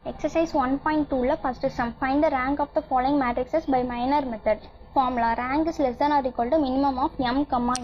Exercise 1.2 first sum. Find the rank of the following matrices by minor method. Formula: rank is less than or equal to minimum of m,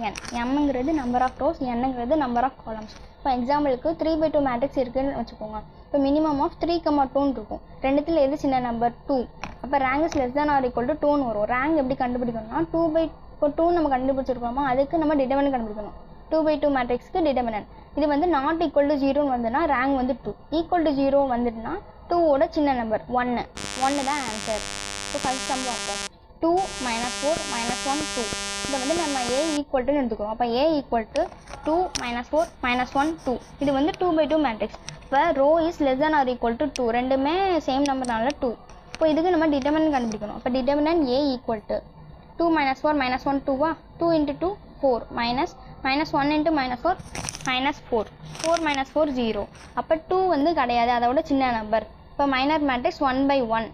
n. m ங்கிறது number of rows, n ங்கிறது number of columns. இப்போ எக்ஸாம்பிளுக்கு 3/2 matrix இருக்குன்னு வச்சுக்கோங்க. இப்போ minimum of 3,2 இருக்கும். ரெண்டுத்தில் எது சின்ன நம்பர் 2. அப்போ rank is less than or equal to 2ன்னு வரும். ரேங்க் எப்படி கண்டுபிடிக்கணும்னா 2/2 நம்ம கண்டுபிடிச்சிருக்கோமா, அதுக்கு நம்ம டிட்டர்மினன்ட் கண்டுபிடிக்கணும். 2/2 மேட்ரிக்ஸ்க்கு டிட்டர்மினன்ட். இது வந்து நாட் ஈக்குவல் டு 0ன்னு வந்துன்னா ரேங்க் வந்து 2. ஈக்குவல் டு 0 வந்துட்டுனா 2ஓட சின்ன நம்பர் 1 தான் ஆன்சர். இப்போ ஃபர்ஸ்ட் சம் பார்ப்போம். 2 - 4 - 1 2. இதை வந்து நம்ம a ஈக்குவல்ட்டுன்னு எடுத்துக்கிறோம். அப்போ a ஈக்குவல் டு 2 - 4 - 1 2. இது வந்து 2/2 மேட்ரிக்ஸ். இப்போ row is less than or equal to 2. ரெண்டுமே சேம் நம்பர்னால 2. இப்போ இதுக்கு நம்ம டிட்டர்மினன்ட் கண்டுபிடிக்கணும். அப்போ determinant a equal to 2 - 4 - 1 2வா, 2 × 2 4 minus 1 × -4 -4. 4 - 4 0. அப்போ 2 வந்து கிடையாது, அதோட சின்ன நம்பர். இப்போ மைனர் மேட்ரிக்ஸ் 1/1.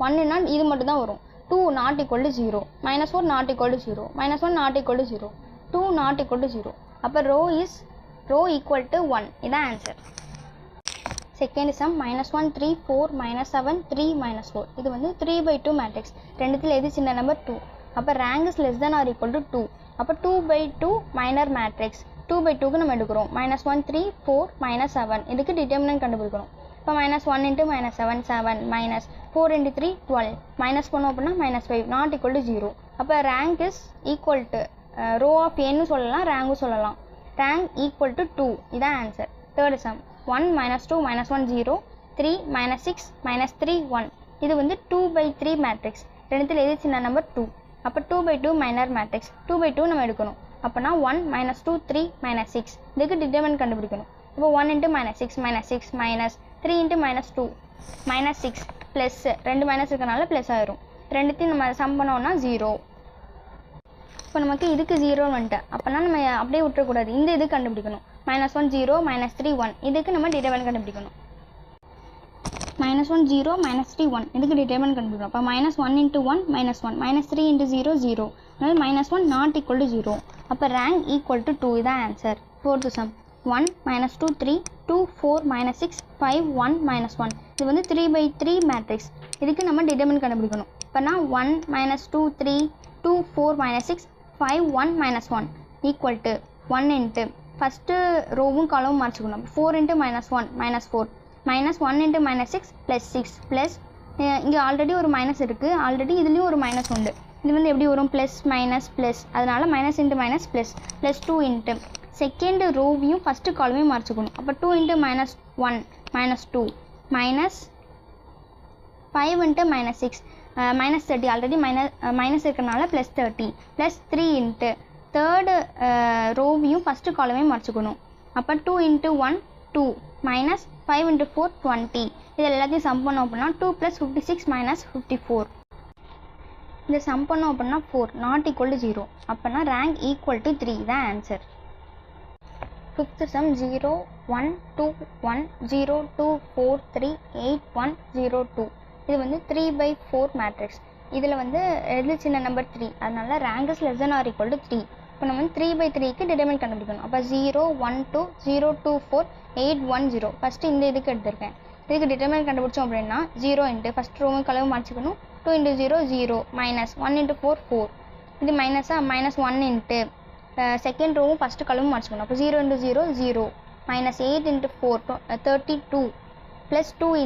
1னா இது மட்டும் தான் வரும். 2 not equal to 0, -4 not equal to 0, -1 not equal to 0, 2 not equal to 0. அப்போ ரோ equal to 1. இதான் ஆன்சர். Second sum -1 3 4 -7 3 -4. இது வந்து 3/2 மேட்ரிக்ஸ். ரெண்டுத்தில் எது சின்ன நம்பர் 2. அப்போ rank is less than or equal to 2. அப்போ 2/2 மைனர் மேட்ரிக்ஸ். 2/2க்கு நம்ம எடுக்கிறோம். -1 3 4 -7. இதுக்கு டிட்டர்மினன்ட் கண்டுபிடிக்கணும். இப்போ -1 × -7 7 -4 × 3 12 -1 அப்படின்னா -5 நாட் ஈக்குவல் டு 0. அப்போ rank is equal to row of ஏன்னு சொல்லலாம், ரேங்கும் சொல்லலாம். Rank equal to 2. இதான் ஆன்சர். Third sum 1 - 2 - 1 0 3 -6 -3 1. இது வந்து 2/3 மேட்ரிக்ஸ். ரெண்டுத்தில் எது சின்ன நம்பர் 2. அப்போ 2/2 மைனர் மேட்ரிக்ஸ். 2/2 நம்ம எடுக்கணும். அப்போனா 1 - 2 3 -6. இதுக்கு டிட்டர்மினன்ட் கண்டுபிடிக்கணும். இப்போ 1 × -6 -6 -3 × -2 -6 ப்ளஸ் 2 மைனஸ் இருக்கனால ப்ளஸ் ஆயிரும். ரெண்டுத்தையும் நம்ம சம் பண்ணோம்னா 0. இப்போ நமக்கு இதுக்கு 0 வந்துட்டு, அப்போனா நம்ம அப்படியே விட்டுறக்கூடாது, இந்த இது கண்டுபிடிக்கணும். -1 0 -3 1. இதுக்கு நம்ம டிட்டர்மினன்ட் கண்டுபிடிக்கணும். -1 0 -3 1. இதுக்கு டிட்டர்மினன்ட் கண்டுபிடிக்கணும். அப்போ -1 × 1 -1 -3 × 0 0. அதனால் -1 நாட் ஈக்குவல் டு 0. அப்போ ரேங்க் ஈக்குவல் டு 2. இதான் ஆன்சர். Fourth some 1 - 2 3 2 4 -6 5 1 -1. இது வந்து 3/3 மேட்ரிக்ஸ். இதுக்கு நம்ம டிட்டர்மினன்ட் கண்டுபிடிக்கணும். இப்போனா 1 - 2 3 2 4 -6 5 1 -1 ஈக்குவல் டு 1 × ஃபஸ்ட்டு ரோவும் காலமும் மாற்றிக்கணும். 4 × -1 -4 -1 × -6 +6 ப்ளஸ் இங்கே ஆல்ரெடி ஒரு மைனஸ் இருக்குது, ஆல்ரெடி இதுலேயும் ஒரு மைனஸ் உண்டு. இது வந்து எப்படி வரும், ப்ளஸ் மைனஸ் ப்ளஸ், அதனால் -× +2 × செகண்ட் ரோவையும் ஃபஸ்ட்டு காலமையும் மாற்றிக்கணும். அப்போ 2 × -1 -2 -5 × -6 -30. ஆல்ரெடி மைனஸ் இருக்கிறனால +30 +3 × தேர்டு ரோவையும் ஃபஸ்ட்டு காலமையும் மாற்றிக்கணும். அப்போ 2 × 1 2 -5 × 4 20. இது எல்லாத்தையும் சம் பண்ணோம் அப்படின்னா 2 + 56 -54. இந்த சம் பண்ணோம் அப்படின்னா 4 நாட் ஈக்குவல் டு 0. அப்போனா ரேங்க் ஈக்குவல் டு 3 தான் ஆன்சர். Fifth some 0 1 2 1 0 2 4 3 8 1 0 2. இது வந்து 3/4 மேட்ரிக்ஸ். இதில் வந்து எது சின்ன நம்பர் 3. அதனால rank is less than or equal to 3. இப்போ நம்ம வந்து 3/3க்கு டிட்டர்மினன்ட் கண்டுபிடிக்கணும். அப்போ 0 1 2 0 2 4 8 1 0. ஃபஸ்ட்டு இந்த இதுக்கு எடுத்திருக்கேன். இதுக்கு டிட்டர்மினன்ட் கண்டுபிடிச்சோம் அப்படின்னா 0 × ஃபஸ்ட் ரோவும் கலவு மாற்றிக்கணும். 2 × 0 0 -1 × 4 4. இது மைனஸாக -1 × செகண்ட் ரோவும் ஃபஸ்ட்டு கலவும் மாற்றிக்கணும். அப்போ 0 × 0 0 -8 × 4 32 +2 ×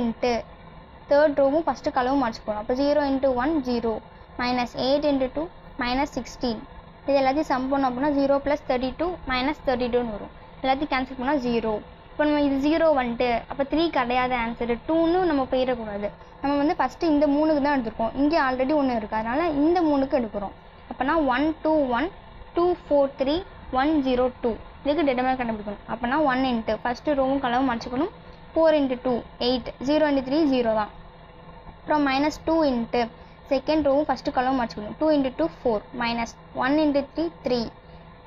தேர்ட் ரோவும் ஃபஸ்ட்டு கலவும் மாற்றிக்கணும். அப்போ 0 × 1 0 -8 × 2 -16. இது எல்லாத்தையும் சம் பண்ணோம் அப்படின்னா 0 + 32 -32ன்னு வரும். எல்லாத்தையும் கேன்சல் பண்ணால் 0. இப்போ நம்ம இது 0 வந்துட்டு, அப்போ 3 கிடையாது ஆன்சரு. 2ன்னு நம்ம போயிடக்கூடாது. நம்ம வந்து ஃபஸ்ட்டு இந்த 3க்கு தான் எடுத்துருக்கோம். இங்கே ஆல்ரெடி ஒன்று இருக்குது, அதனால் இந்த 3க்கு எடுக்கிறோம். அப்போனா 1 2 1 2 4 3 1 0 2. இதுக்கு டிட்டர்மினன்ட் கண்டுபிடிக்கணும். அப்போனா 1 × ஃபஸ்ட்டு ரோவும் கலவும் மாற்றிக்கணும். 4 × 2 8 0 × 3 0 தான். அப்புறம் -2 × செகண்ட் ரோவும் ஃபஸ்ட்டு கலவும் மாற்றிக்கணும். 2 × 2 4 -1 × 3 3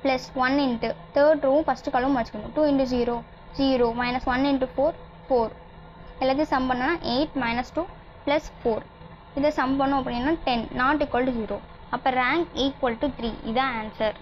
+1 × தேர்ட் ரோவும் ஃபஸ்ட்டு கலவும் மாற்றிக்கணும். 2 × 0 0 -1 × 4 4. எல்லாத்தையும் சம் பண்ணோன்னா 8 -2 +4. இதை சம் பண்ணோம் அப்படின்னா 10 நாட் ஈக்குவல் டு 0. அப்போ ரேங்க் ஈக்குவல் டு 3. இதான் ஆன்சர்.